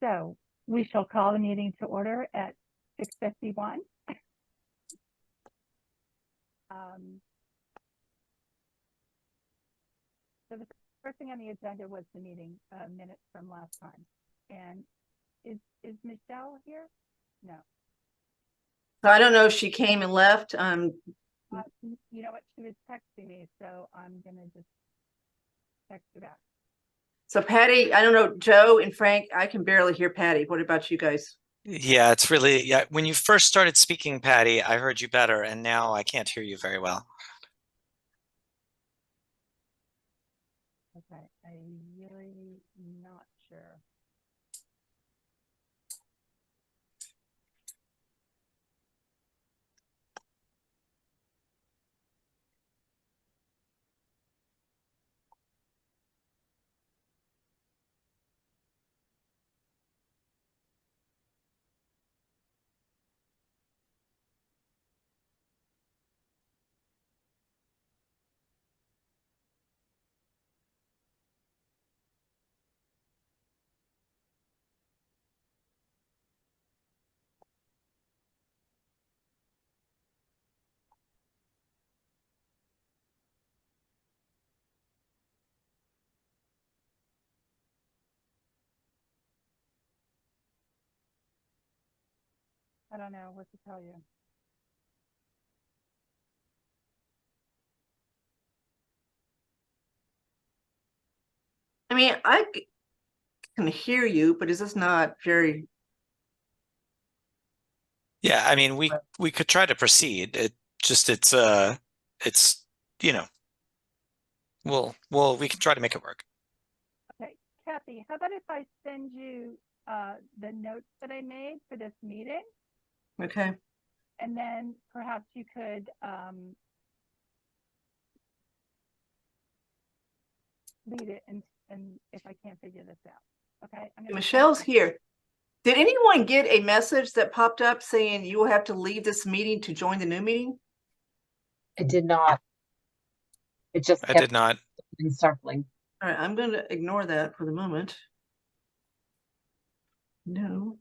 So we shall call the meeting to order at 6:51. So the first thing on the agenda was the meeting minutes from last time. And is Michelle here? No. So I don't know if she came and left. You know what? She was texting me, so I'm going to just text her back. So Patty, I don't know, Joe and Frank, I can barely hear Patty. What about you guys? Yeah, it's really, yeah. When you first started speaking, Patty, I heard you better, and now I can't hear you very well. Okay, I'm really not sure. I don't know what to tell you. I mean, I can hear you, but is this not very... Yeah, I mean, we could try to proceed. It's you know, we can try to make it work. Okay, Kathy, how about if I send you the notes that I made for this meeting? Okay. And then perhaps you could lead it and if I can't figure this out. Okay. Michelle's here. Did anyone get a message that popped up saying you will have to leave this meeting to join the new meeting? I did not. It just I kept did not. circling. All right, I'm going to ignore that for the moment. No.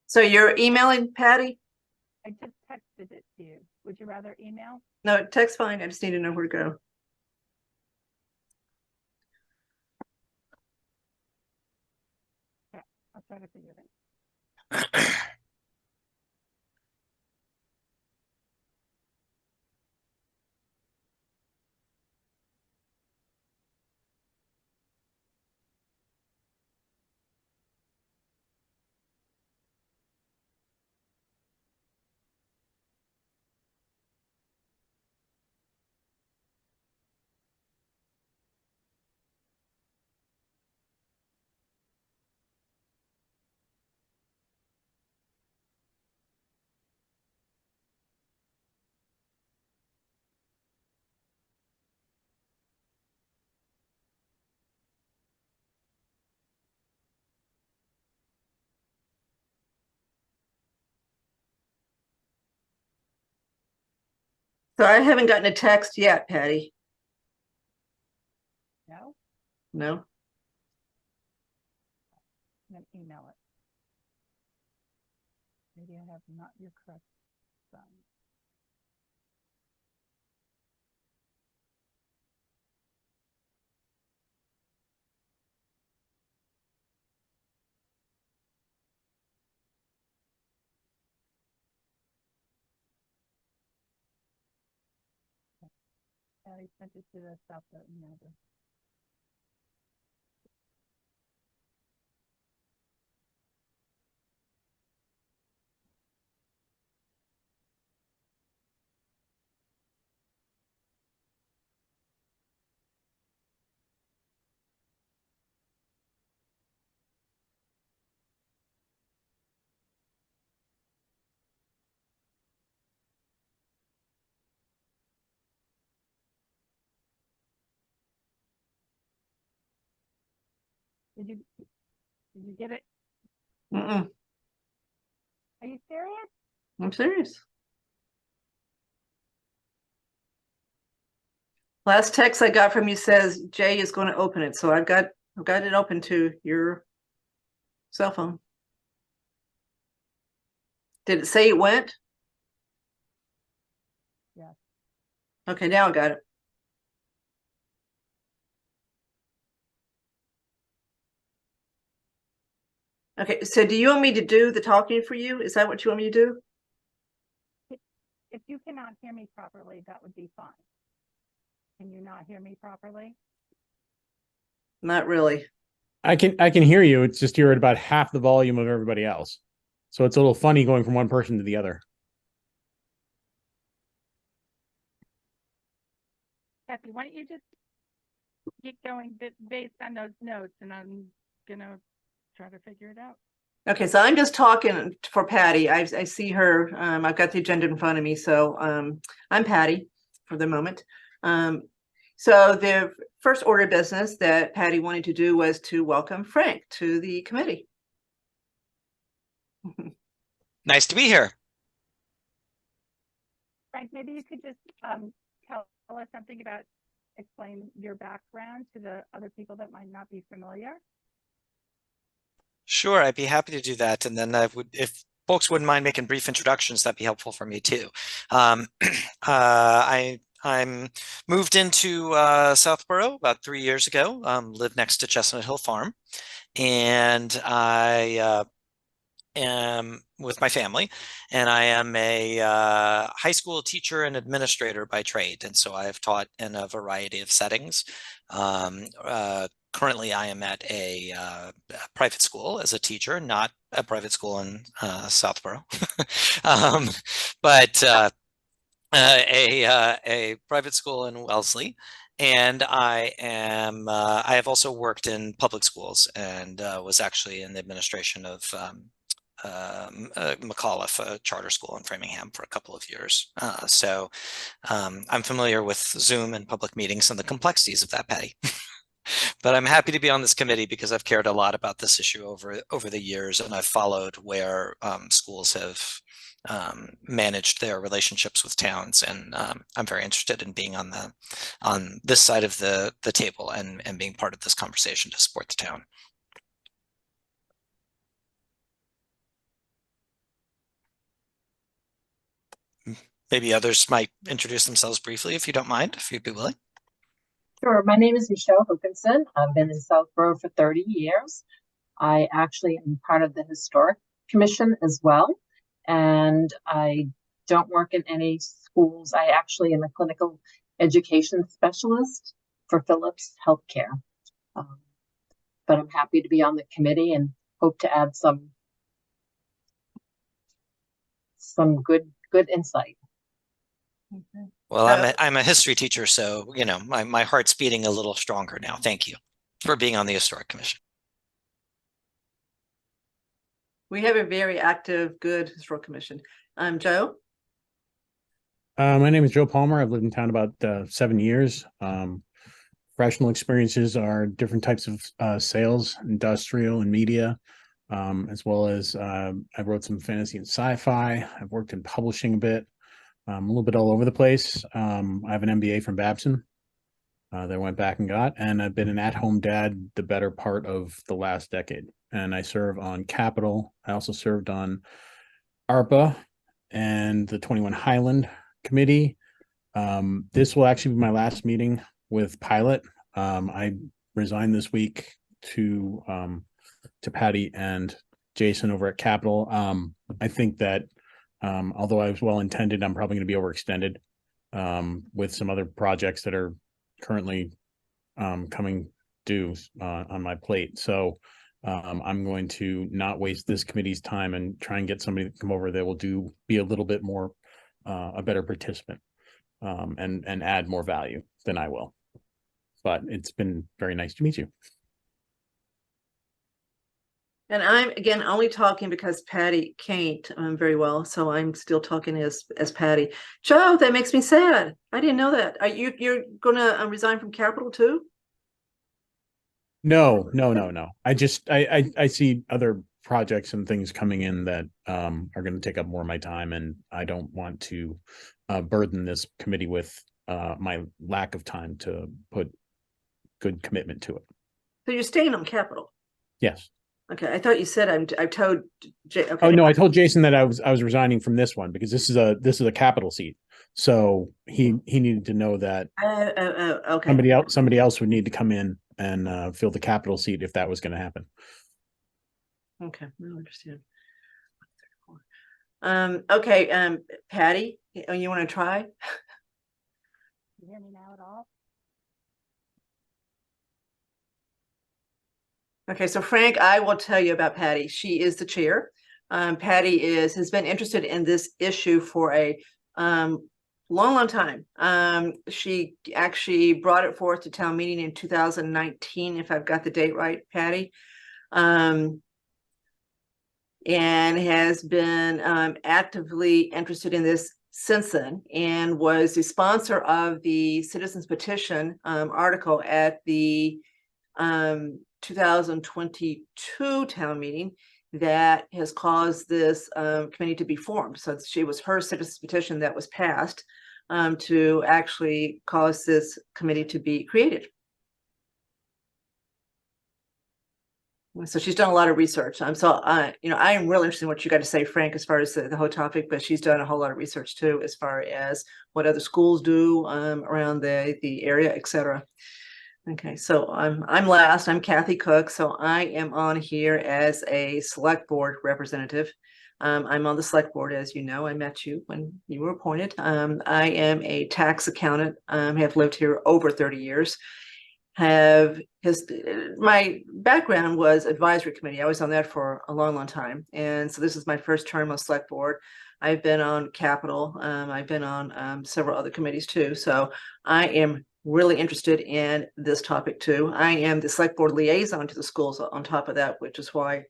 So you're emailing Patty? I just texted it to you. Would you rather email? No, text fine. I just need to know where to go. Okay, I'll try to figure it out. So I haven't gotten a text yet, Patty. No? No. Then email it. Maybe I have not your correct spelling. I sent it to the South email address. Did you get it? Mm-mm. Are you serious? I'm serious. Last text I got from you says Jay is going to open it. So I've got I've got it open to your cell phone. Did it say it went? Yes. Okay, now I got it. Okay, so do you want me to do the talking for you? Is that what you want me to do? If you cannot hear me properly, that would be fine. Can you not hear me properly? Not really. I can hear you. It's just you're at about half the volume of everybody else. So it's a little funny going from one person to the other. Kathy, why don't you just get going based on those notes, and I'm gonna try to figure it out. Okay, so I'm just talking for Patty. I see her. I've got the agenda in front of me, so I'm Patty for the moment. So the first order of business that Patty wanted to do was to welcome Frank to the committee. Nice to be here. Frank, maybe you could just tell us something about, explain your background to the other people that might not be familiar. Sure, I'd be happy to do that. And then I would, if folks wouldn't mind making brief introductions, that'd be helpful for me too. I'm moved into Southborough about 3 years ago. Live next to Chestnut Hill Farm, and I am with my family, and I am a high school teacher and administrator by trade, and so I have taught in a variety of settings. Currently, I am at a private school as a teacher, not a private school in Southborough, but a private school in Wellesley. And I have also worked in public schools and was actually in the administration of McAuliffe, a charter school in Framingham, for a couple of years. So I'm familiar with Zoom and public meetings and the complexities of that, Patty. But I'm happy to be on this committee because I've cared a lot about this issue over the years, and I've followed where schools have managed their relationships with towns, and I'm very interested in being on this side of the table and being part of this conversation to support the town. Maybe others might introduce themselves briefly, if you don't mind, if you'd be willing. Sure. My name is Michelle Hokinson. I've been in Southborough for 30 years. I actually am part of the Historic Commission as well. And I don't work in any schools. I actually am a clinical education specialist for Philips Healthcare. But I'm happy to be on the committee and hope to add some good insight. Okay. Well, I'm a history teacher, so you know my heart's beating a little stronger now. Thank you for being on the Historic Commission. We have a very active, good historical commission. Joe. My name is Joe Palmer. I've lived in town about 7 years. Professional experiences are different types of sales, industrial, and media, as well as I wrote some fantasy and sci-fi. I've worked in publishing a bit. A little bit all over the place. I have an MBA from Babson that I went back and got, and I've been an at-home dad the better part of the last decade. And I serve on Capitol. I also served on ARPA and the 21 Highland Committee. This will actually be my last meeting with Pilot. I resigned this week to Patty and Jason over at Capitol. I think that although I was well intended, I'm probably going to be overextended with some other projects that are currently coming due on my plate. So I'm going to not waste this committee's time and try and get somebody to come over that will be a little bit more a better participant and add more value than I will. But it's been very nice to meet you. And I'm again only talking because Patty can't very well, so I'm still talking as Patty. Joe, that makes me sad. I didn't know that. You're gonna resign from Capitol too? No. I see other projects and things coming in that are going to take up more of my time, and I don't want to burden this committee with my lack of time to put good commitment to it. So you're staying on Capitol? Yes. Okay, I thought you said I told okay. Oh, no, I told Jason that I was resigning from this one because this is a capital seat. So he needed to know that Okay. somebody else would need to come in and fill the capital seat if that was going to happen. Okay, I understand. Okay, Patty, you want to try? You hear me now at all? Okay, so Frank, I will tell you about Patty. She is the chair. Patty has been interested in this issue for a long time. She actually brought it forth to town meeting in 2019, if I've got the date right, Patty. And has been actively interested in this since then, and was the sponsor of the citizens petition article at the 2022 town meeting that has caused this committee to be formed. So she was her citizens petition that was passed to actually cause this committee to be created. So she's done a lot of research. So I am really interested in what you got to say, Frank, as far as the whole topic, but she's done a whole lot of research too, as far as what other schools do around the area, et cetera. Okay, so I'm last. I'm Kathy Cook. So I am on here as a select board representative. I'm on the select board, as you know. I met you when you were appointed. I am a tax accountant. Have lived here over 30 years. My background was advisory committee. I was on that for a long time. And so this is my first term on select board. I've been on Capitol. I've been on several other committees too. So I am really interested in this topic too. I am the select board liaison to the schools on top of that, which is why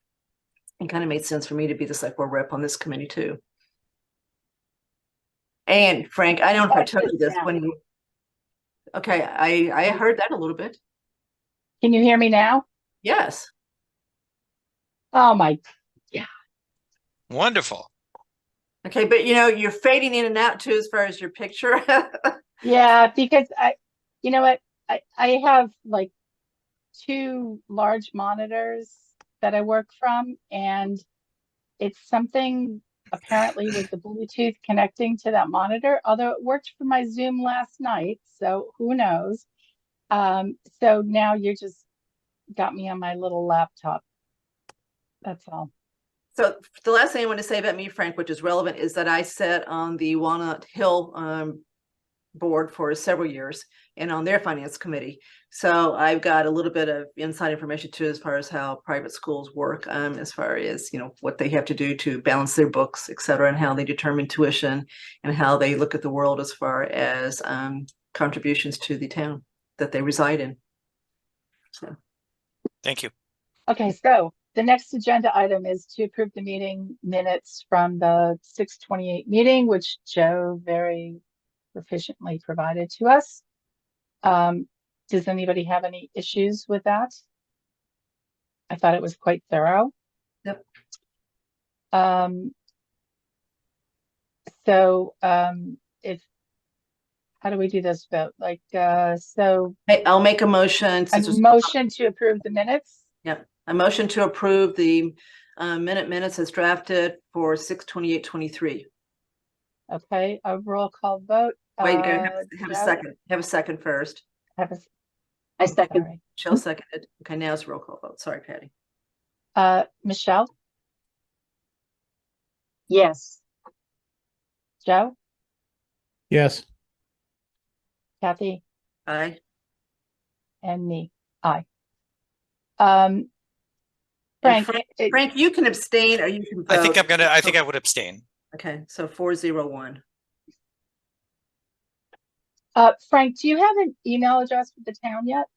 it kind of made sense for me to be the select board rep on this committee too. And Frank, I don't know if I told you this when you, okay, I heard that a little bit. Can you hear me now? Yes. Oh my, Wonderful. Okay, but you're fading in and out too, as far as your picture. yeah, because you know what, I have like 2 large monitors that I work from, and it's something apparently with the Bluetooth connecting to that monitor, although it worked for my Zoom last night, so who knows. So now you just got me on my little laptop. That's all. So the last thing I want to say about me, Frank, which is relevant, is that I sat on the Walnut Hill board for several years and on their finance committee. So I've got a little bit of inside information too, as far as how private schools work, as far as, what they have to do to balance their books, et cetera, and how they determine tuition and how they look at the world as far as contributions to the town that they reside in. So. Thank you. Okay, so the next agenda item is to approve the meeting minutes from the 6/28 meeting, which Joe very proficiently provided to us. Does anybody have any issues with that? I thought it was quite thorough. Yep. So how do we do this vote? Like, so I'll make a motion. a motion to approve the minutes? Yep. A motion to approve the minutes as drafted for 6/28/23. Okay, a roll call vote. Wait, you gotta have a Joe? second. Have a second first. I second. Sorry. Michelle seconded. Okay, now it's a roll call vote. Sorry, Patty. Michelle, Yes. Joe, Yes. Kathy, Aye. and me. Aye. And Frank, Frank, you can abstain or you can vote. I think I would abstain. Okay, so 4-0-1. Frank, do you have an email address for the town yet?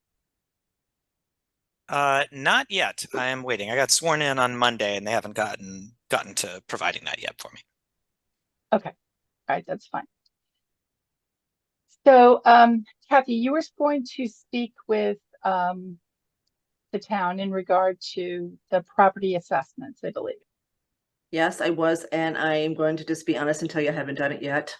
Not yet. I am waiting. I got sworn in on Monday and they haven't gotten to providing that yet for me. Okay, all right, that's fine. So, Kathy, you were going to speak with the town in regard to the property assessments, I believe. Yes, I was, and I am going to just be honest and tell you I haven't done it yet.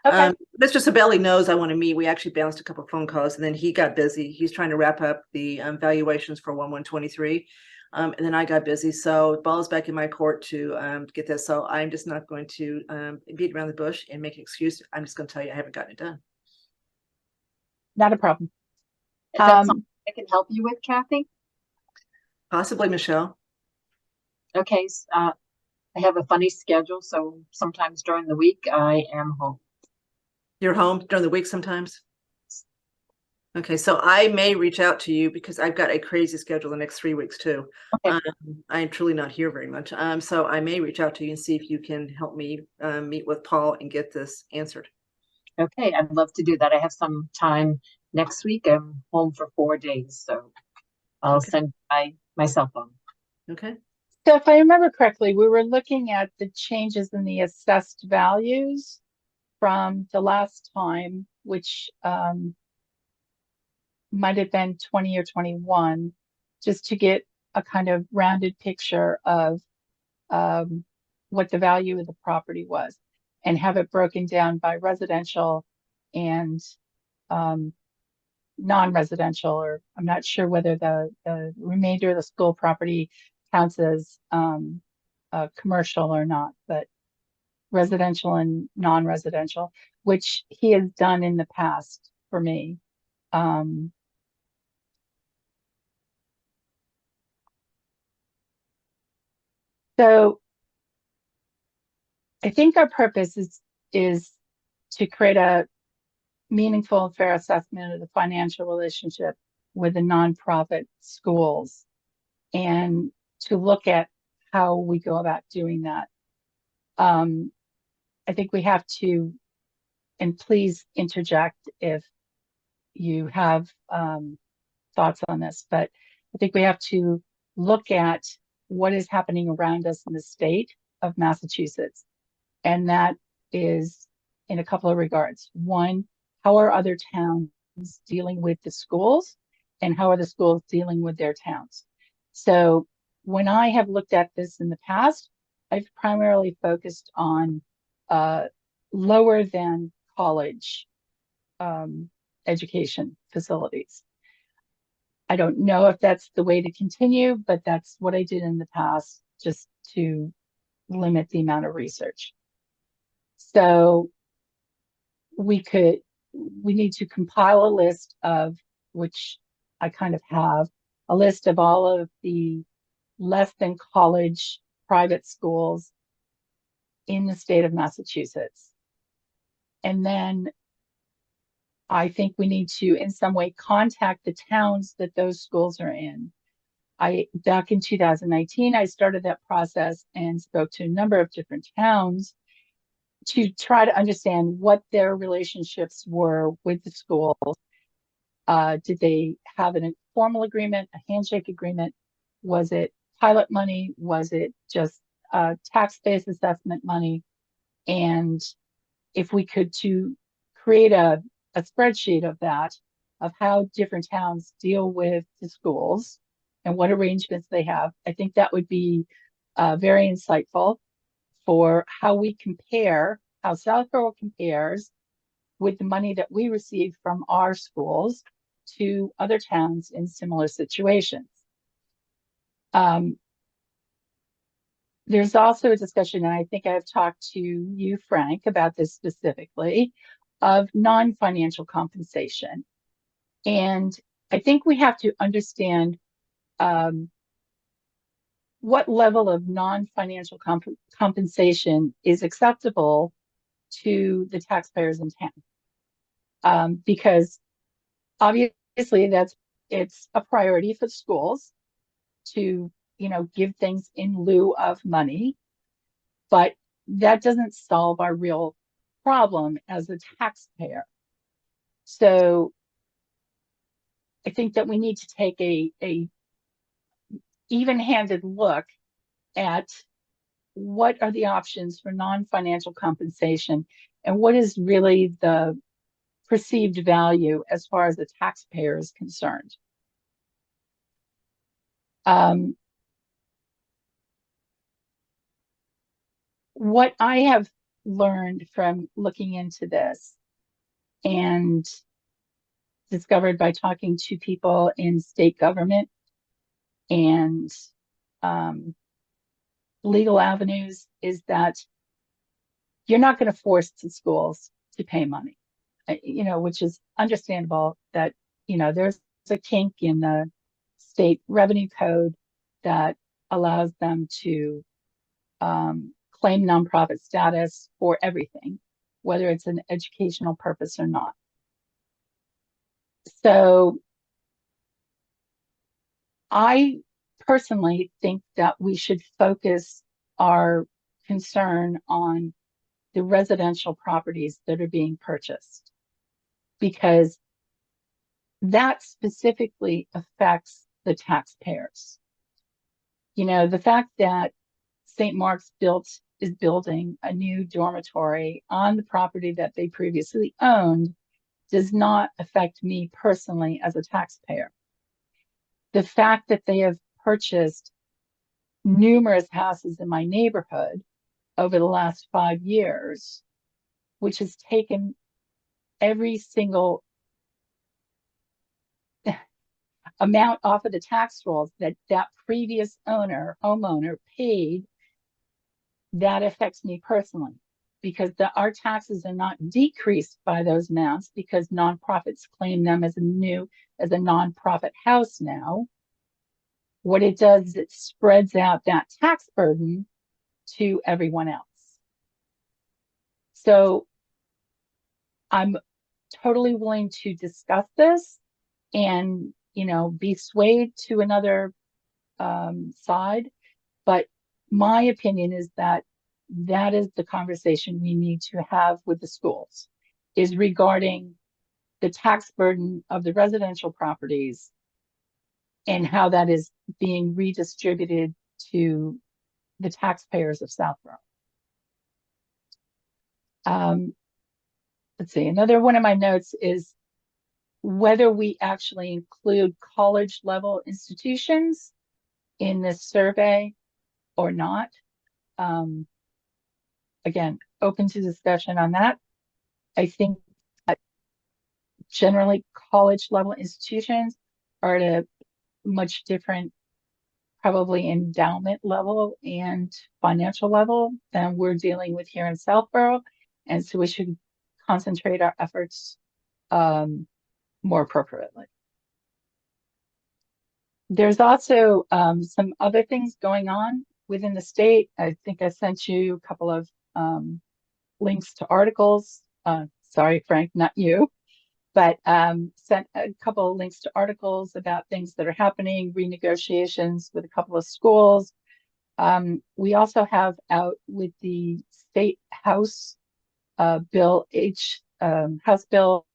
Okay. Mr. Sabelli knows I want to meet. We actually bounced a couple phone calls and then he got busy. He's trying to wrap up the valuations for 1123. And then I got busy. So ball's back in my court to get this. So I'm just not going to beat around the bush and make an excuse. I'm just going to tell you I haven't gotten it done. Not a problem. Is that Um, something I can help you with, Kathy? Possibly, Michelle. Okay, I have a funny schedule, so sometimes during the week I am home. You're home during the week sometimes? Okay, so I may reach out to you because I've got a crazy schedule the next 3 weeks too. Okay. I'm truly not here very much. So I may reach out to you and see if you can help me meet with Paul and get this answered. Okay, I'd love to do that. I have some time next week. I'm home for 4 days, so I'll Okay. send my cell phone. Okay. So if I remember correctly, we were looking at the changes in the assessed values from the last time, which might have been 20 or 21, just to get a kind of rounded picture of what the value of the property was and have it broken down by residential and non-residential, or I'm not sure whether the remainder of the school property counts as commercial or not, but residential and non-residential, which he has done in the past for me. So I think our purpose is to create a meaningful and fair assessment of the financial relationship with the nonprofit schools and to look at how we go about doing that. I think we have to, and please interject if you have thoughts on this, but I think we have to look at what is happening around us in the state of Massachusetts. And that is in a couple of regards. One, how are other towns dealing with the schools, and how are the schools dealing with their towns? So when I have looked at this in the past, I've primarily focused on lower than college education facilities. I don't know if that's the way to continue, but that's what I did in the past just to limit the amount of research. So we need to compile a list of, which I kind of have, a list of all of the less than college private schools in the state of Massachusetts. And then I think we need to, in some way, contact the towns that those schools are in. Back in 2019, I started that process and spoke to a number of different towns to try to understand what their relationships were with the schools. Did they have an informal agreement, a handshake agreement? Was it pilot money? Was it just tax-based assessment money? And if we could to create a spreadsheet of that, of how different towns deal with the schools and what arrangements they have, I think that would be very insightful for how we compare, how Southborough compares with the money that we receive from our schools to other towns in similar situations. There's also a discussion, and I think I've talked to you, Frank, about this specifically, of non-financial compensation. And I think we have to understand what level of non-financial compensation is acceptable to the taxpayers in town. Because obviously it's a priority for schools to, give things in lieu of money, but that doesn't solve our real problem as a taxpayer. So I think that we need to take a even-handed look at what are the options for non-financial compensation and what is really the perceived value as far as the taxpayer is concerned. What I have learned from looking into this and discovered by talking to people in state government and legal avenues is that you're not going to force the schools to pay money, which is understandable that, there's a kink in the state revenue code that allows them to claim nonprofit status for everything, whether it's an educational purpose or not. So I personally think that we should focus our concern on the residential properties that are being purchased, because that specifically affects the taxpayers. The fact that St. Mark's is building a new dormitory on the property that they previously owned does not affect me personally as a taxpayer. The fact that they have purchased numerous houses in my neighborhood over the last 5 years, which has taken every single amount off of the tax rolls that previous homeowner paid, that affects me personally, because our taxes are not decreased by those amounts because nonprofits claim them as a nonprofit house now. What it does is it spreads out that tax burden to everyone else. So I'm totally willing to discuss this and, be swayed to another side. But my opinion is that is the conversation we need to have with the schools, is regarding the tax burden of the residential properties and how that is being redistributed to the taxpayers of Southborough. Let's see, another one of my notes is whether we actually include college level institutions in this survey or not. Again, open to discussion on that. I think that generally college level institutions are at a much different, probably endowment level and financial level than we're dealing with here in Southborough. And so we should concentrate our efforts more appropriately. There's also some other things going on within the state. I think I sent you a couple of links to articles. Sorry, Frank, not you, but sent a couple of links to articles about things that are happening, renegotiations with a couple of schools. We also have out with the state House Bill House Bill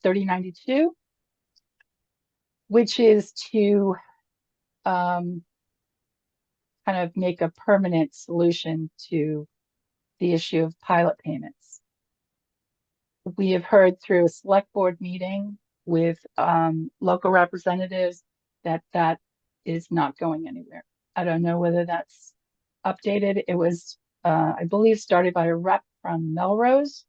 3092, which is to kind of make a permanent solution to the issue of pilot payments. We have heard through a select board meeting with local representatives that is not going anywhere. I don't know whether that's updated. It was, I believe, started by a rep from Melrose.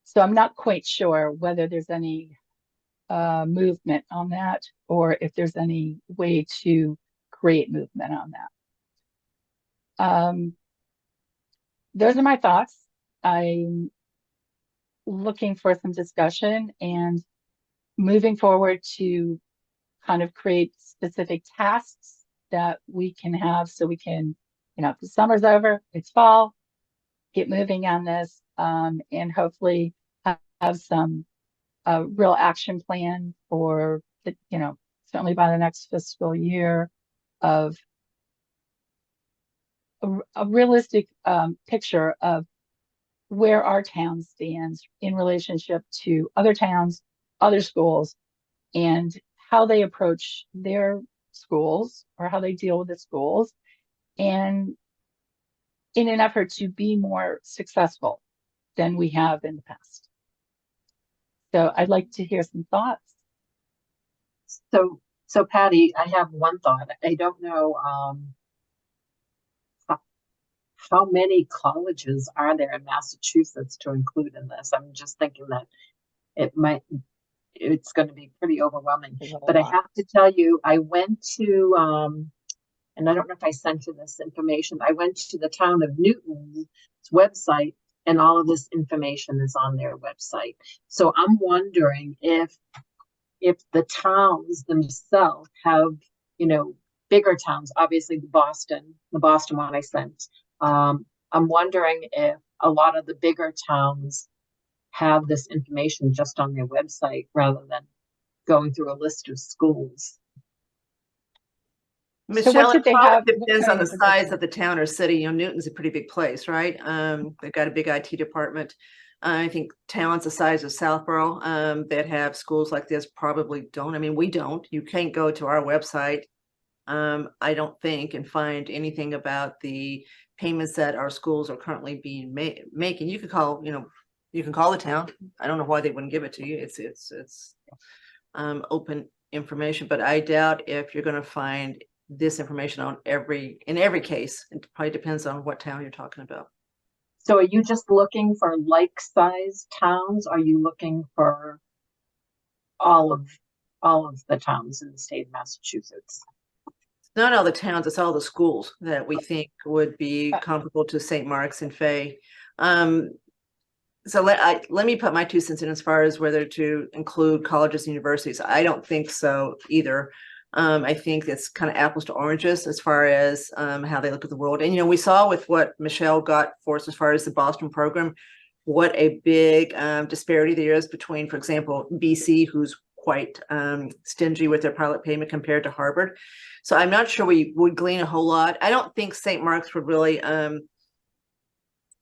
So I'm not quite sure whether there's any movement on that, or if there's any way to create movement on that. Those are my thoughts. I'm looking for some discussion and moving forward to kind of create specific tasks that we can have, so we can, the summer's over, it's fall, get moving on this, and hopefully have some real action plan for the, certainly by the next fiscal year, of a realistic picture of where our town stands in relationship to other towns, other schools, and how they approach their schools or how they deal with the schools, and in an effort to be more successful than we have in the past. So I'd like to hear some thoughts. So Patty, I have one thought. I don't know how many colleges are there in Massachusetts to include in this? I'm just thinking that it's going to be pretty overwhelming. There's a But I lot. have to tell you, I went to, and I don't know if I sent you this information. I went to the town of Newton's website, and all of this information is on their website. So I'm wondering if the towns themselves have, bigger towns, obviously the Boston one I sent. I'm wondering if a lot of the bigger towns have this information just on their website rather than going through a list of schools. So what Michelle, did it they probably have? depends on the Sorry, size of the town or city. Newton's a pretty big place, right? They've got a big IT department. I think towns the size of Southborough that have schools like this probably don't. I mean, we don't. You can't go to our website, I don't think, and find anything about the payments that our schools are currently being making. You could call, you can call the town. I don't know why they wouldn't give it to you. It's open information, but I doubt if you're going to find this information in every case. It probably depends on what town you're talking about. So are you just looking for like-sized towns? Are you looking for all of the towns in the state of Massachusetts? Not all the towns, it's all the schools that we think would be comparable to St. Mark's and Fay. So let me put my 2 cents in as far as whether to include colleges and universities. I don't think so either. I think it's kind of apples to oranges as far as how they look at the world. And, we saw with what Michelle got for us as far as the Boston program, what a big disparity there is between, for example, BC, who's quite stingy with their pilot payment compared to Harvard. So I'm not sure we would glean a whole lot. I don't think St. Mark's would really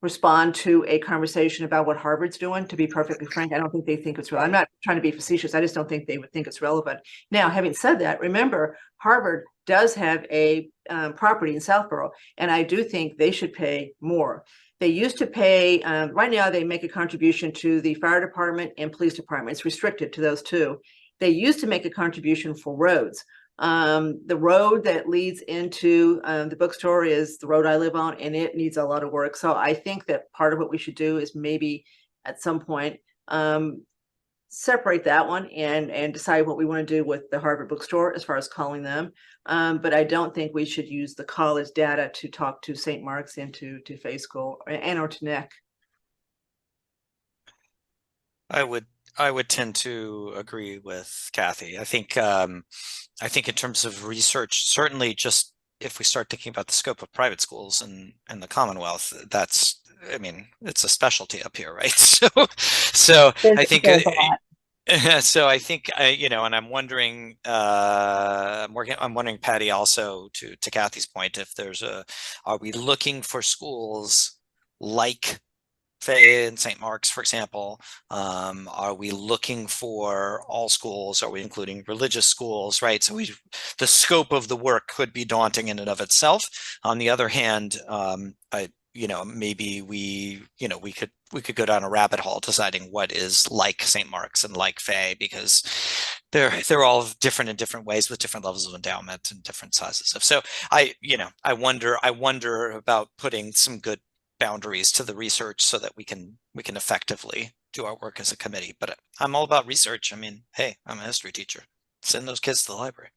respond to a conversation about what Harvard's doing, to be perfectly frank. I don't think they think it's real. I'm not trying to be facetious. I just don't think they would think it's relevant. Now, having said that, remember, Harvard does have a property in Southborough, and I do think they should pay more. They used to pay, right now they make a contribution to the fire department and police department. It's restricted to those two. They used to make a contribution for roads. The road that leads into the bookstore is the road I live on, and it needs a lot of work. So I think that part of what we should do is maybe at some point separate that one and decide what we want to do with the Harvard bookstore as far as calling them. But I don't think we should use the college data to talk to St. Mark's and to Fay School or to NEC. I would tend to agree with Kathy. I think in terms of research, certainly just if we start thinking about the scope of private schools and the Commonwealth, it's a specialty up here, right? So I think there's a lot. so I think and I'm wondering, I'm wondering, Patty, also to Kathy's point, if are we looking for schools like Fay and St. Mark's, for example? Are we looking for all schools? Are we including religious schools, right? So the scope of the work could be daunting in and of itself. On the other hand, maybe we could go down a rabbit hole deciding what is like St. Mark's and like Fay, because they're all different in different ways with different levels of endowment and different sizes of. So I wonder about putting some good boundaries to the research so that we can effectively do our work as a committee. But I'm all about research. I mean, hey, I'm a history teacher. Send those kids to the library.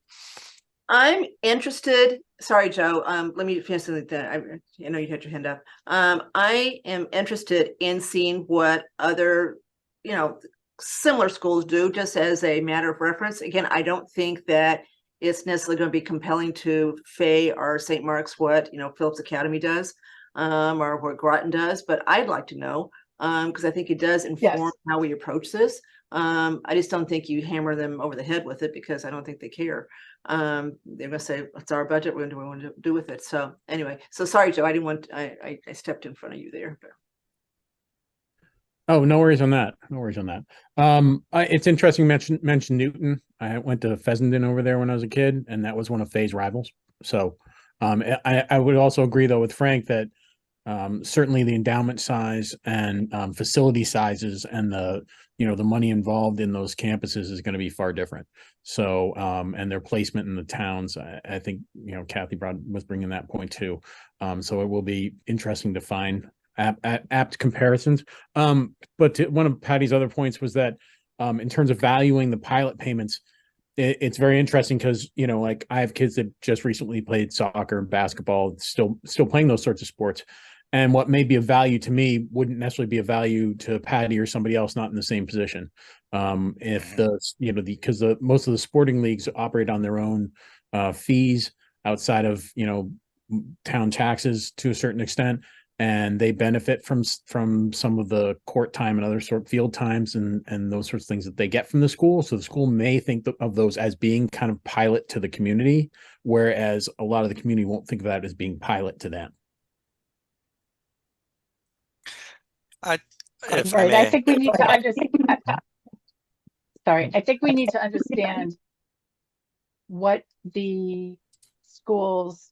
I'm interested. Sorry, Joe. Let me finish that. I know you had your hand up. I am interested in seeing what other, similar schools do, just as a matter of reference. Again, I don't think that it's necessarily going to be compelling to Fay or St. Mark's what Phillips Academy does, or what Groton does. But I'd like to know, because I think it does inform how we approach this. I just don't think you hammer them over the head with it, because I don't think they care. They're gonna say, it's our budget, what do we want to do with it? So anyway, so sorry, Joe, I stepped in front of you there. But. Oh, no worries on that. No worries on that. It's interesting you mention Newton. I went to Fessenden over there when I was a kid, and that was one of Fay's rivals. So I would also agree though with Frank that Certainly the endowment size and facility sizes and the money involved in those campuses is going to be far different. So, and their placement in the towns, I think, Kathy was bringing that point too. So it will be interesting to find apt comparisons. But one of Patty's other points was that in terms of valuing the pilot payments, it's very interesting because like I have kids that just recently played soccer, basketball, still playing those sorts of sports. And what may be of value to me wouldn't necessarily be of value to Patty or somebody else not in the same position. If because most of the sporting leagues operate on their own fees outside of town taxes to a certain extent, and they benefit from some of the court time and other field times and those sorts of things that they get from the school. So the school may think of those as being kind of pilot to the community, whereas a lot of the community won't think of that as being pilot to them. If I Right, I may, think we need to understand. Sorry, I think we need to understand what the schools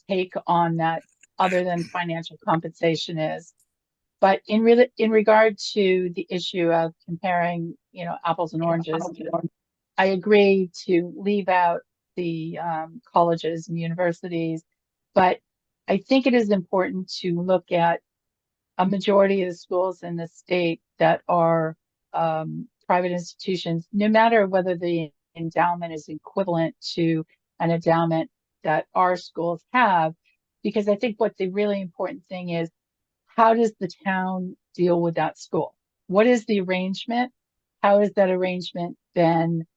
take on that other than financial compensation is. But in regard to the issue of comparing, apples and oranges, I agree to leave out the colleges and universities, but I think it is important to look at a majority of the schools in the state that are private institutions, no matter whether the endowment is equivalent to an endowment that our schools have, because I think what the really important thing is, how does the town deal with that school? What is the arrangement? How has that arrangement been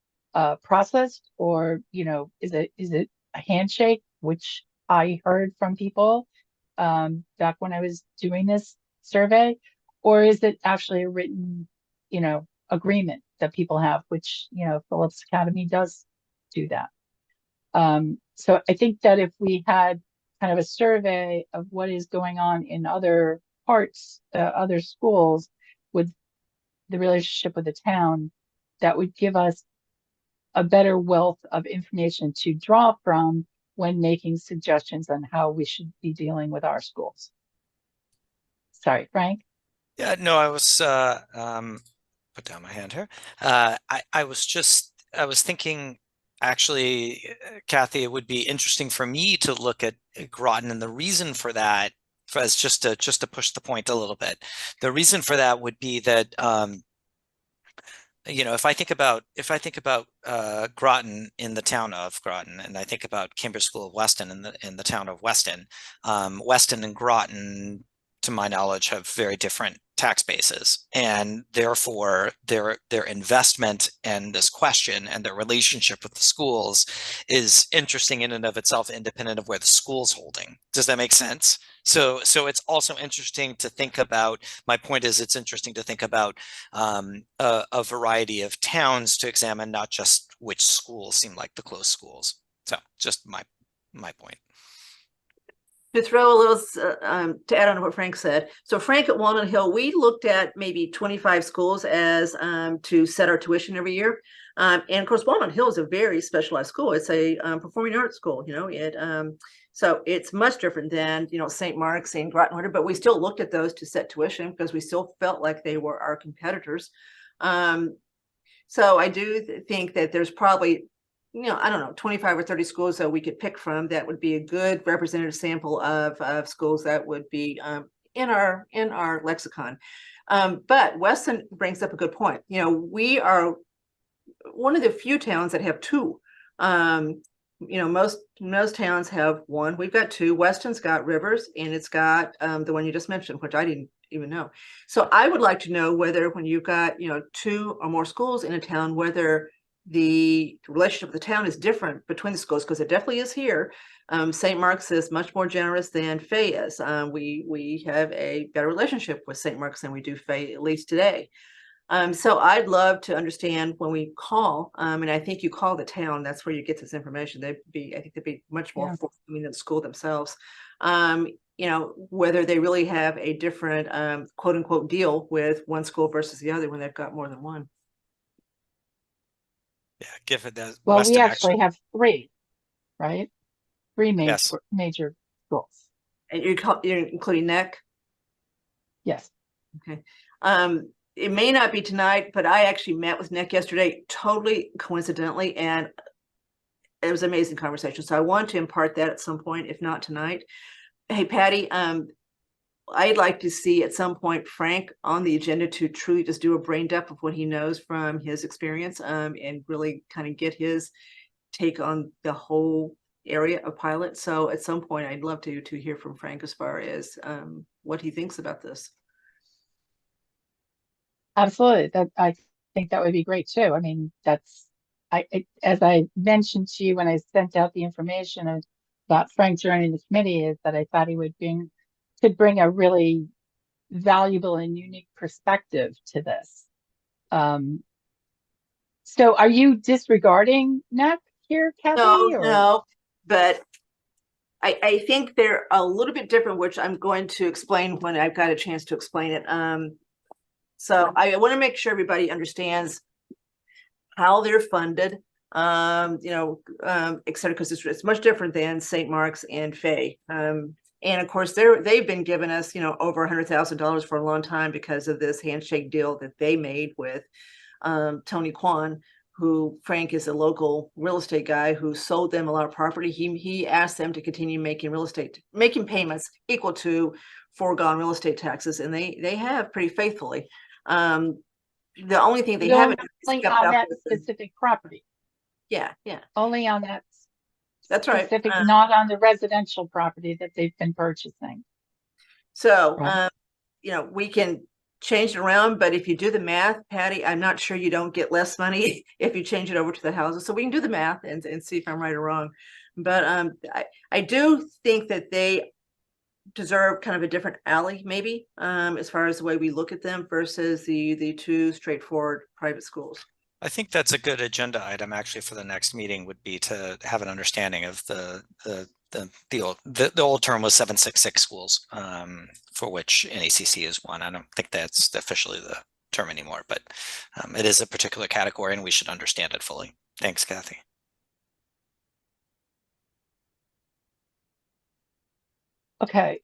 processed? Or, is it a handshake, which I heard from people back when I was doing this survey, or is it actually a written, agreement that people have, which, Phillips Academy does do that. So I think that if we had kind of a survey of what is going on in other parts, other schools with the relationship with the town, that would give us a better wealth of information to draw from when making suggestions on how we should be dealing with our schools. Sorry, Frank. yeah, no, I was put down my hand here. I was thinking, actually, Kathy, it would be interesting for me to look at Groton, and the reason for that, as just to push the point a little bit, the reason for that would be that if I think about Groton in the town of Groton, and I think about Cambridge School of Weston in the town of Weston, Weston and Groton, to my knowledge, have very different tax bases, and therefore their investment in this question and their relationship with the schools is interesting in and of itself, independent of where the school's holding. Does that make sense? So it's also interesting to think about. My point is, it's interesting to think about a variety of towns to examine, not just which schools seem like the close schools. So just my point. To throw a little, to add on to what Frank said. So Frank at Walnut Hill, we looked at maybe 25 schools as to set our tuition every year. And of course, Walnut Hill is a very specialized school. It's a performing arts school, so it's much different than, St. Mark's and Groton, but we still looked at those to set tuition because we still felt like they were our competitors. So I do think that there's probably, I don't know, 25 or 30 schools that we could pick from that would be a good representative sample of schools that would be in our lexicon. But Weston brings up a good point. We are one of the few towns that have two. Most towns have one. We've got two. Weston's got Rivers, and it's got the one you just mentioned, which I didn't even know. So I would like to know whether, when you've got two or more schools in a town, whether the relationship of the town is different between the schools, because it definitely is here. St. Mark's is much more generous than Fay is. We have a better relationship with St. Mark's than we do Fay, at least today. So I'd love to understand when we call, and I think you call the town, that's where you get this information. I think they'd be much more forthcoming than the school themselves. Whether they really have a different quote unquote deal with one school versus the other when they've got more than one. Yeah, given that. Well, Weston we actually have three, right? Three Yes. major schools. And you're including Nick? Yes. Okay. It may not be tonight, but I actually met with Nick yesterday, totally coincidentally, and it was an amazing conversation. So I want to impart that at some point, if not tonight. Hey, Patty, I'd like to see at some point Frank on the agenda to truly just do a brain dump of what he knows from his experience, and really kind of get his take on the whole area of pilot. So at some point, I'd love to hear from Frank as far as what he thinks about this. Absolutely. That I think that would be great too. I mean, as I mentioned to you when I sent out the information about Frank joining the committee, is that I thought he could bring a really valuable and unique perspective to this. So are you disregarding Nick here, Kathy? No, but I think they're a little bit different, which I'm going to explain when I've got a chance to explain it. So I want to make sure everybody understands how they're funded, et cetera, because it's much different than St. Mark's and Fay. And of course, they've been giving us, over $100,000 for a long time because of this handshake deal that they made with Tony Kwan, who Frank is a local real estate guy who sold them a lot of property. He asked them to continue making payments equal to foregone real estate taxes, and they have pretty faithfully. The only thing they haven't only kept on up that with specific property. Yeah. Only on that That's right. specific, not on the residential property that they've been purchasing. So, Right. we can change it around, but if you do the math, Patty, I'm not sure you don't get less money if you change it over to the houses. So we can do the math and see if I'm right or wrong. But I do think that they deserve kind of a different alley, maybe, as far as the way we look at them versus the two straightforward private schools. I think that's a good agenda item actually for the next meeting, would be to have an understanding of the old term was 766 schools, for which NACC is one. I don't think that's officially the term anymore, but it is a particular category and we should understand it fully. Thanks, Kathy. Okay,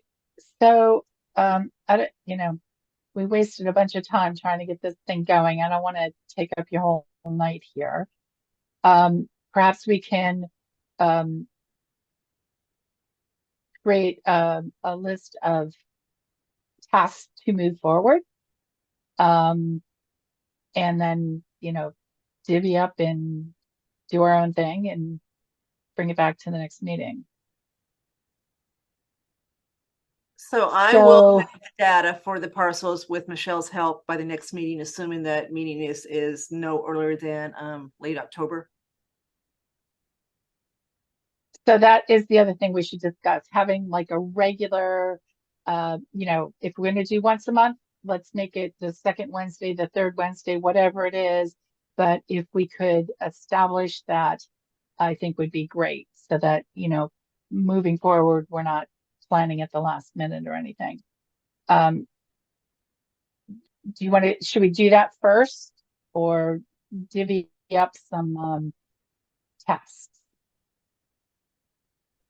so I don't, we wasted a bunch of time trying to get this thing going. I don't want to take up your whole night here. Perhaps we can create a list of tasks to move forward, and then divvy up and do our own thing and bring it back to the next meeting. So I will have data for the parcels with Michelle's help by the next meeting, assuming that meeting is no earlier than late October. So that is the other thing we should discuss, having like a regular, if we're going to do once a month, let's make it the second Wednesday, the third Wednesday, whatever it is. But if we could establish that, I think would be great, so that, moving forward, we're not planning at the last minute or anything. Should we do that first, or divvy up some tasks?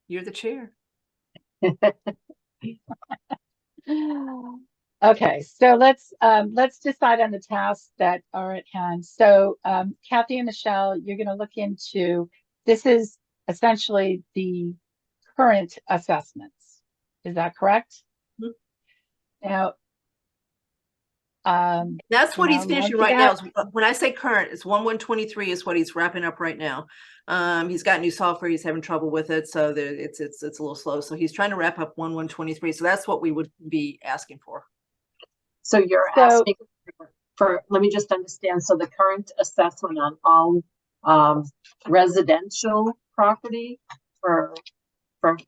You're the chair. Okay, so let's decide on the tasks that are at hand. So Kathy and Michelle, you're going to look into, this is essentially the current assessments. Is that correct? Mm-hmm. Now, that's what he's finishing right now. When I say current, it's 1/1/23 is what he's wrapping up right now. He's got new software. He's having trouble with it, so it's a little slow. So he's trying to wrap up 1/1/23. So that's what we would be asking for. So you're asking for, let me just understand. So the current assessment on all residential property for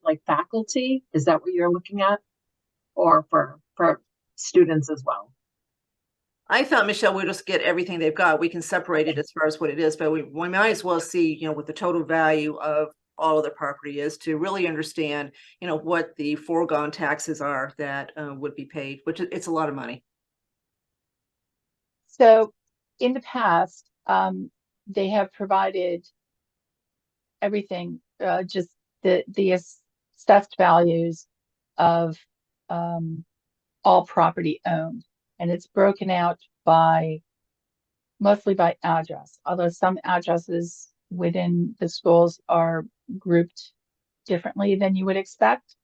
like faculty, is that what you're looking at, or for students as well? I thought, Michelle, we'll just get everything they've got. We can separate it as far as what it is, but we might as well see, what the total value of all of the property is, to really understand, what the foregone taxes are that would be paid, which it's a lot of money. So in the past, they have provided everything, just the assessed values of all property owned. And it's broken out mostly by address, although some addresses within the schools are grouped differently than you would expect.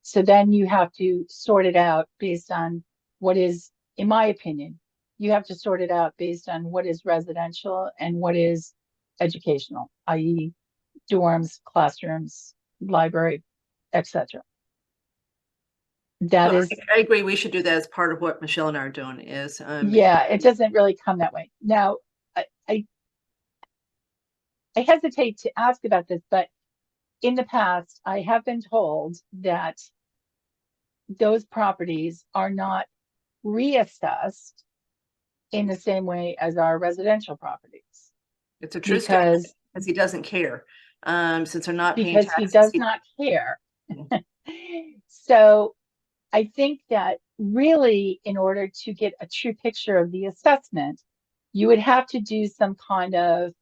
So then you have to sort it out based on what is, in my opinion, you have to sort it out based on what is residential and what is educational, i.e. dorms, classrooms, library, etc. That So is, I agree, we should do that as part of what Michelle and I are doing is. yeah, it doesn't really come that way. Now, I hesitate to ask about this, but in the past, I have been told that those properties are not reassessed in the same way as our residential properties It's a true statement, because because he doesn't care, since they're not paying because he taxes. does not care. So I think that really, in order to get a true picture of the assessment, you would have to do some kind of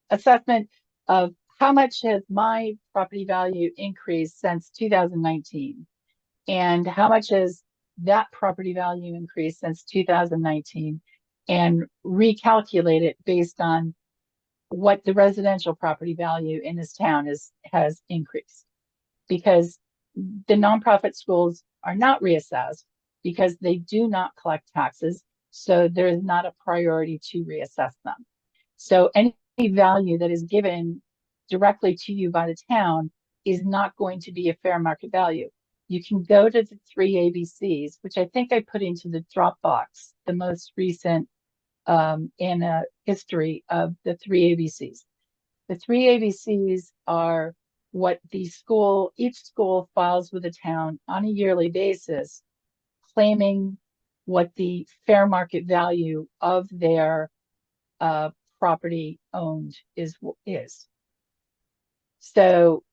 assessment of how much has my property value increased since 2019, and how much has that property value increased since 2019, and recalculate it based on what the residential property value in this town has increased. Because the nonprofit schools are not reassessed because they do not collect taxes. So there is not a priority to reassess them. So any value that is given directly to you by the town is not going to be a fair market value. You can go to the 3 ABCs, which I think I put into the Dropbox, the most recent in a history of the 3 ABCs. The 3 ABCs are what each school files with the town on a yearly basis, claiming what the fair market value of their property owned is. So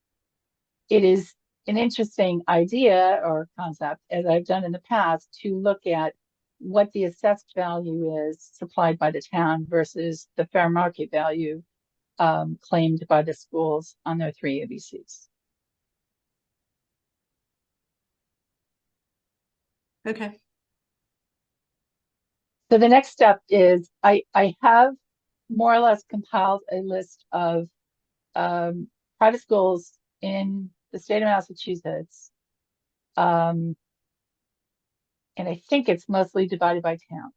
it is an interesting idea or concept, as I've done in the past, to look at what the assessed value is supplied by the town versus the fair market value claimed by the schools on their 3 ABCs. Okay. So the next step is I have more or less compiled a list of private schools in the state of Massachusetts. And I think it's mostly divided by town.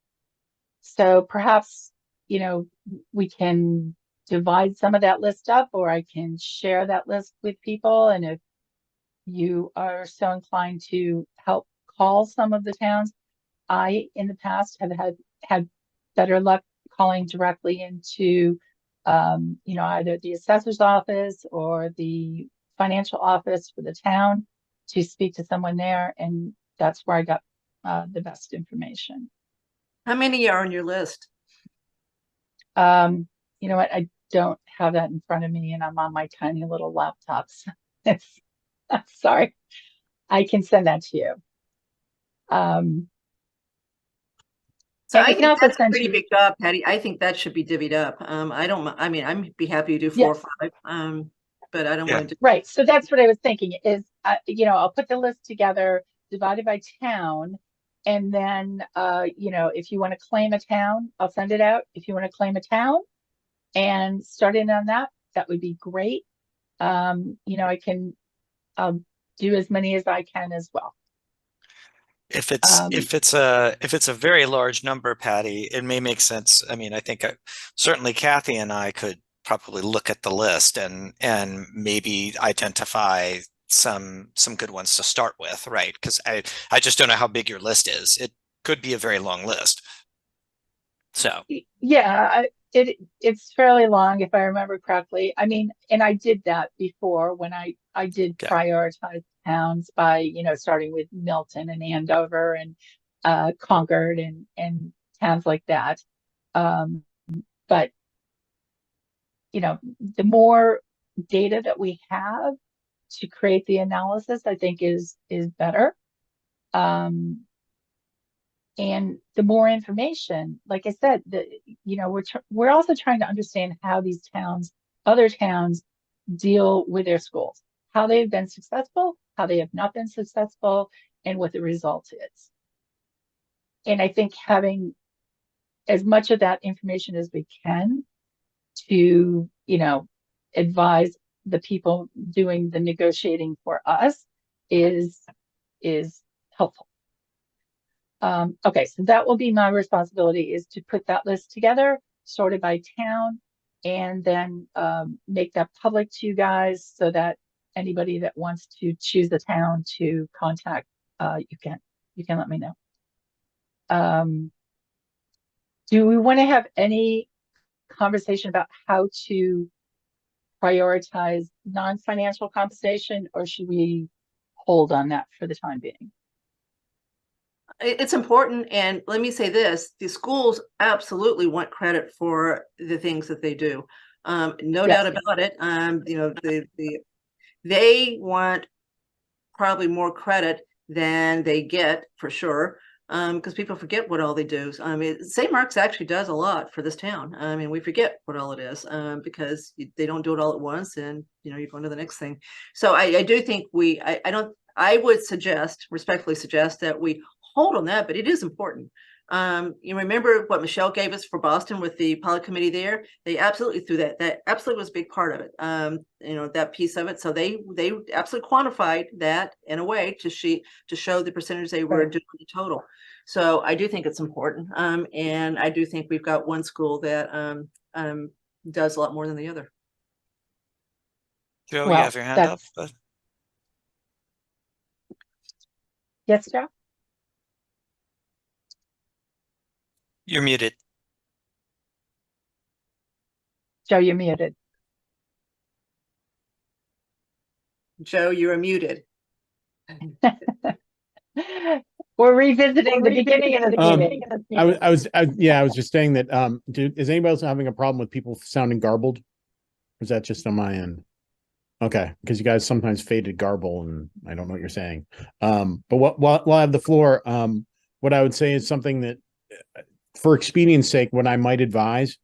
So perhaps, we can divide some of that list up, or I can share that list with people. And if you are so inclined to help call some of the towns, I, in the past, have had better luck calling directly into, either the assessor's office or the financial office for the town to speak to someone there. And that's where I got the best information. How many are on your list? You know what? I don't have that in front of me, and I'm on my tiny little laptop. So I'm sorry. I can send that to you. So and I can think also that's a send pretty you- big job, Patty. I think that should be divvied up. I'd be happy to do 4 or 5. But I don't Yeah. want to. Right. So that's what I was thinking is, I'll put the list together, divided by town. And then, if you want to claim a town, I'll send it out. If you want to claim a town and start in on that, that would be great. I'll do as many as I can as well. If it's a very large number, Patty, it may make sense. I mean, I think certainly Kathy and I could probably look at the list and maybe identify some good ones to start with, right? Because I just don't know how big your list is. It could be a very long list. So Yeah, it's fairly long if I remember correctly. I mean, and I did that before when I did Yeah. prioritize towns by, starting with Milton and Andover and Concord and towns like that. But the more data that we have to create the analysis, I think is better. And the more information, like I said, we're also trying to understand how these other towns deal with their schools, how they've been successful how they have not been successful, and what the result is. And I think having as much of that information as we can to, advise the people doing the negotiating for us is helpful. Okay, so that will be my responsibility, is to put that list together, sorted by town, and then make that public to you guys so that anybody that wants to choose the town to contact, you can let me know. Do we want to have any conversation about how to prioritize non-financial compensation, or should we hold on that for the time being? It's important, and let me say this, the schools absolutely want credit for the things that they do. No Yes. doubt about it. They want probably more credit than they get, for sure, because people forget what all they do. St. Mark's actually does a lot for this town. We forget what all it is, because they don't do it all at once, and you go on to the next thing. So I do think I would respectfully suggest that we hold on that, but it is important. You remember what Michelle gave us for Boston with the pilot committee there? They absolutely threw that. That absolutely was a big part of it. That piece of it. So they absolutely quantified that in a way to show the percentage they were doing the total. So I do think it's important. And I do think we've got one school that does a lot more than the other. Joe, you Well, have your hand up. Yes, Joe? You're muted. Joe, you're muted. Joe, you are muted. We're revisiting the beginning of the meeting. I was just saying that, is anybody else having a problem with people sounding garbled? Or is that just on my end? Okay, because you guys sometimes faded garble and I don't know what you're saying. But while I have the floor, what I would say is something that, for expedience sake, what I might advise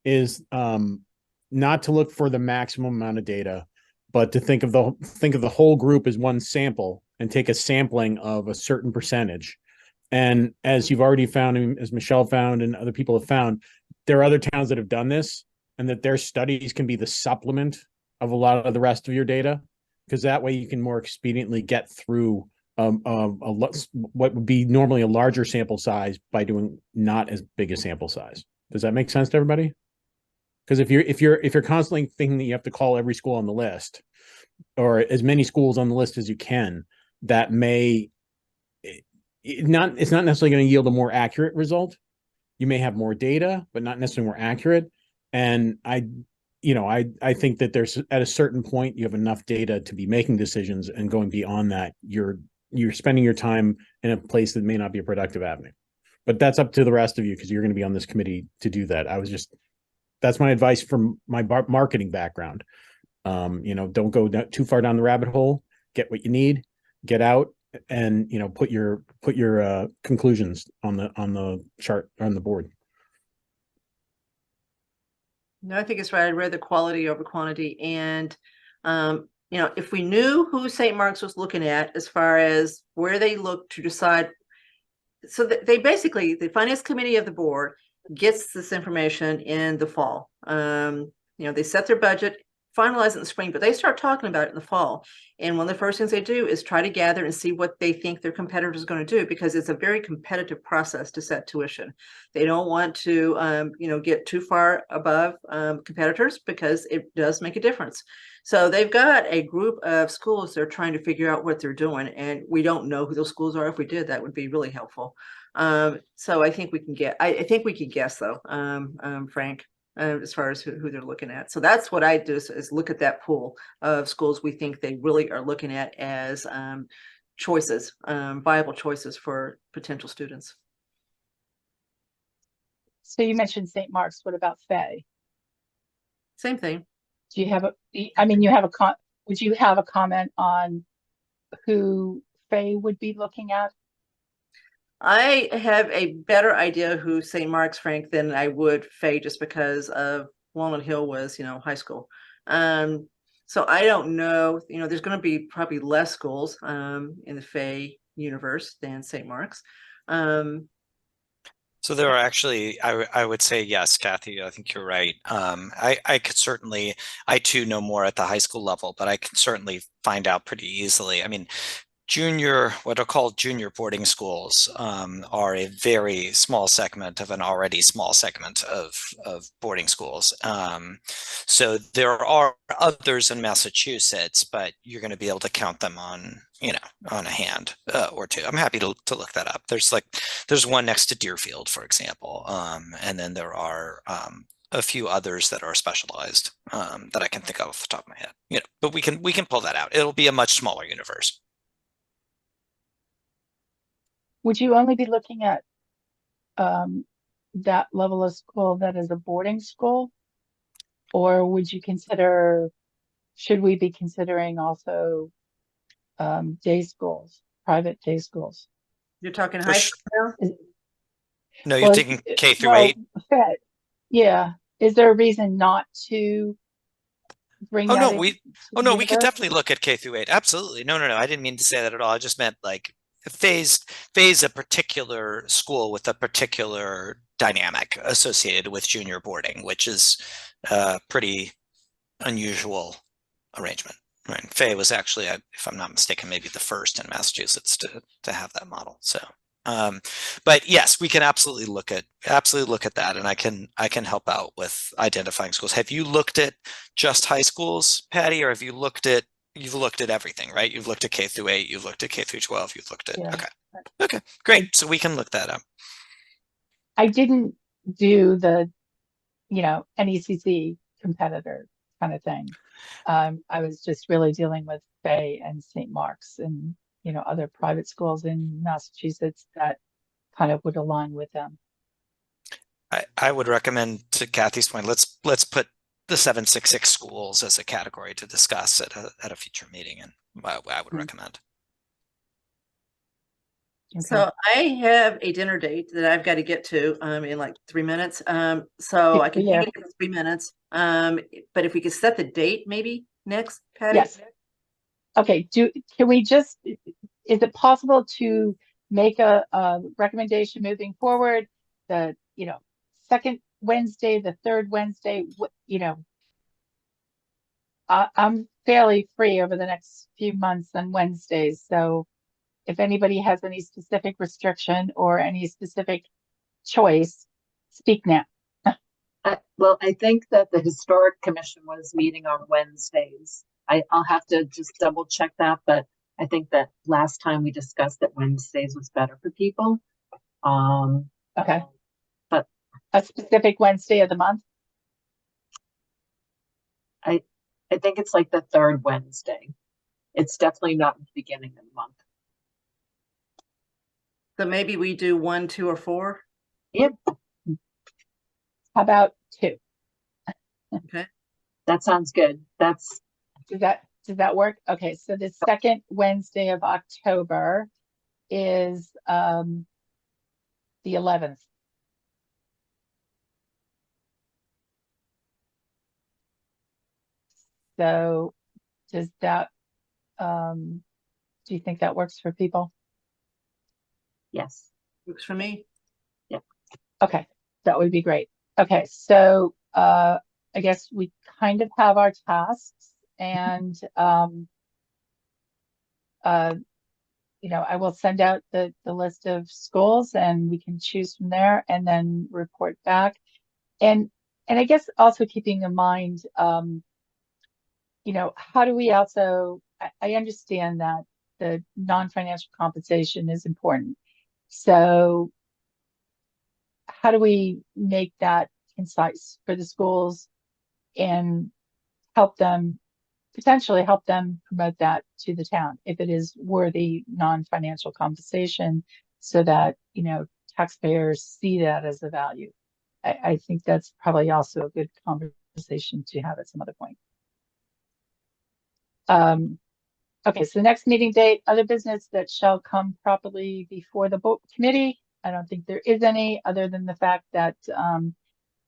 is not to look for the maximum amount of data, but to think of the whole group as one sample and take a sampling of a certain percentage. And as you've already found, and as Michelle found and other people have found, there are other towns that have done this, and that their studies can be the supplement of a lot of the rest of your data, because that way you can more expediently get through what would be normally a larger sample size by doing not as big a sample size. Does that make sense to everybody? Because if you're constantly thinking that you have to call every school on the list, or as many schools on the list as you can, that it's not necessarily going to yield a more accurate result. You may have more data, but not necessarily more accurate. And I think that there's, at a certain point, you have enough data to be making decisions, and going beyond that, you're spending your time in a place that may not be a productive avenue. But that's up to the rest of you, because you're going to be on this committee to do that. That's my advice from my marketing background. Don't go too far down the rabbit hole. Get what you need, get out, and put your conclusions on the chart, on the board. No, I think it's right. I'd rather quality over quantity. And, if we knew who St. Mark's was looking at as far as where they look to decide, so that they basically, the finance committee of the board gets this information in the fall. They set their budget, finalize it in the spring, but they start talking about it in the fall. And one of the first things they do is try to gather and see what they think their competitors are going to do, because it's a very competitive process to set tuition. They don't want to, get too far above competitors, because it does make a difference. So they've got a group of schools they're trying to figure out what they're doing, and we don't know who those schools are. If we did, that would be really helpful. So I think we can I think we could guess, though, Frank, as far as who they're looking at. So that's what I do, is look at that pool of schools we think they really are looking at as choices, viable choices for potential students. So you mentioned St. Mark's. What about Fay? Same thing. Do you have would you have a comment on who Fay would be looking at? I have a better idea who St. Mark's, Frank, than I would Fay, just because of Walnut Hill was, high school. So I don't know, there's going to be probably less schools in the Fay universe than St. Mark's. So there are actually, I would say yes, Kathy, I think you're right. I could certainly, I too know more at the high school level, but I can certainly find out pretty easily. I mean, what are called junior boarding schools are a very small segment of an already small segment of boarding schools. So there are others in Massachusetts, but you're going to be able to count them on, on a hand or two. I'm happy to look that up. There's one next to Deerfield, for example, and then there are a few others that are specialized that I can think of off the top of my head. But we can pull that out. It'll be a much smaller universe. Would you only be looking at that level of school that is a boarding school? Or would you should we be considering also day schools, private day schools? You're talking For high sh- school now? No, you're Well, taking K through well, 8. yeah. Is there a reason not to bring Oh that no, into oh the no, we could universe? definitely look at K through 8. Absolutely. No, I didn't mean to say that at all. I just meant like phase a particular school with a particular dynamic associated with junior boarding, which is a pretty unusual arrangement. Right. Fay was actually, if I'm not mistaken, maybe the first in Massachusetts to have that model. So but yes, we can absolutely look at that, and I can help out with identifying schools. Have you looked at just high schools, Patty, or you've looked at everything, right? You've looked at K through 8, you've looked at K through 12, you've looked at Yeah. Okay, great. So we can look that up. I didn't do the, NECC competitor kind of thing. I was just really dealing with Fay and St. Mark's and, other private schools in Massachusetts that kind of would align with them. I would recommend, to Kathy's point, let's put the 766 schools as a category to discuss at a future meeting, and I would recommend. Okay. So I have a dinner date that I've got to get to in like 3 minutes. So I can Yeah. take it in 3 minutes. But if we could set the date maybe next, Patty? Yes. Okay. Can we just, is it possible to make a recommendation moving forward? The, second Wednesday, the third Wednesday, I'm fairly free over the next few months on Wednesdays. So if anybody has any specific restriction or any specific choice, speak now. Well, I think that the Historic Commission was meeting on Wednesdays. I'll have to just double check that, but I think that last time we discussed that Wednesdays was better for people. Okay. But a specific Wednesday of the month? I think it's like the third Wednesday. It's definitely not the beginning of the month. So maybe we do 1, 2, or 4. Yep. How about 2? Okay. That sounds good. Does that work? Okay, so the second Wednesday of October is the 11th. So does that do you think that works for people? Yes. Works for me. Yep. Okay, that would be great. Okay, so I guess we kind of have our tasks, and I will send out the list of schools, and we can choose from there and then report back. And I guess also keeping in mind, how do we also, I understand that the non-financial compensation is important. So how do we make that concise for the schools and potentially help them promote that to the town if it is worthy non-financial compensation, so that, taxpayers see that as a value. I think that's probably also a good conversation to have at some other point. Okay, so the next meeting date, other business that shall come properly before the board committee. I don't think there is any, other than the fact that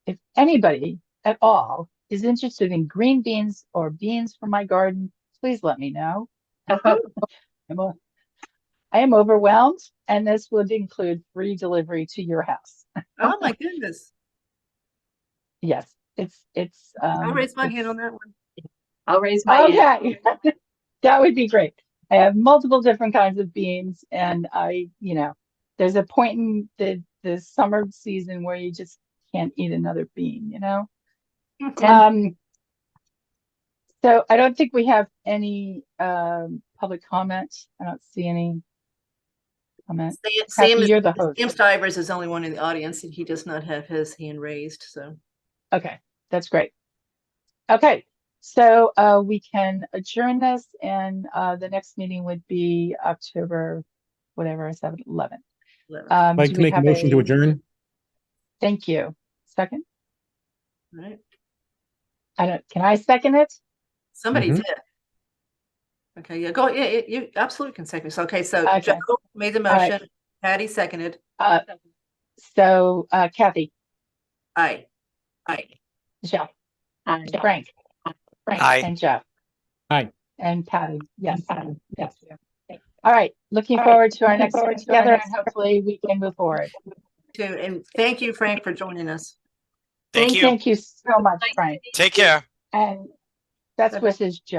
if anybody at all is interested in green beans or beans for my garden, please let me know. I am overwhelmed, and this would include free delivery to your house. Oh, my goodness. Yes, it's. I'll raise my it's- hand on that one. I'll raise my hand. Okay, that would be great. I have multiple different kinds of beans, and there's a point in the summer season where you just can't eat another bean, So I don't think we have any public comment. I don't see any comment. Sam Kathy, is, you're the host. Sam Stivers is the only one in the audience, and he does not have his hand raised, so. Okay, that's great. Okay, so we can adjourn this, and the next meeting would be October, whatever, 7th, 11th. I'd like Do to we make a have motion to adjourn. Thank you. Second? Right. Can I second it? Somebody Mhm. did. Okay, yeah, go, yeah, you absolutely can second. So, okay, so Okay. Joe made the All right. motion, Patty seconded. So Kathy, Aye. Aye. Joe, Aye. Frank, Aye. and Joe. Aye. And Patty, yes, yes. All right, looking forward to our next get together, and hopefully we can move forward. And thank you, Frank, for joining us. Thank you. Thank you so much, Frank. Take care. And best wishes, Joe.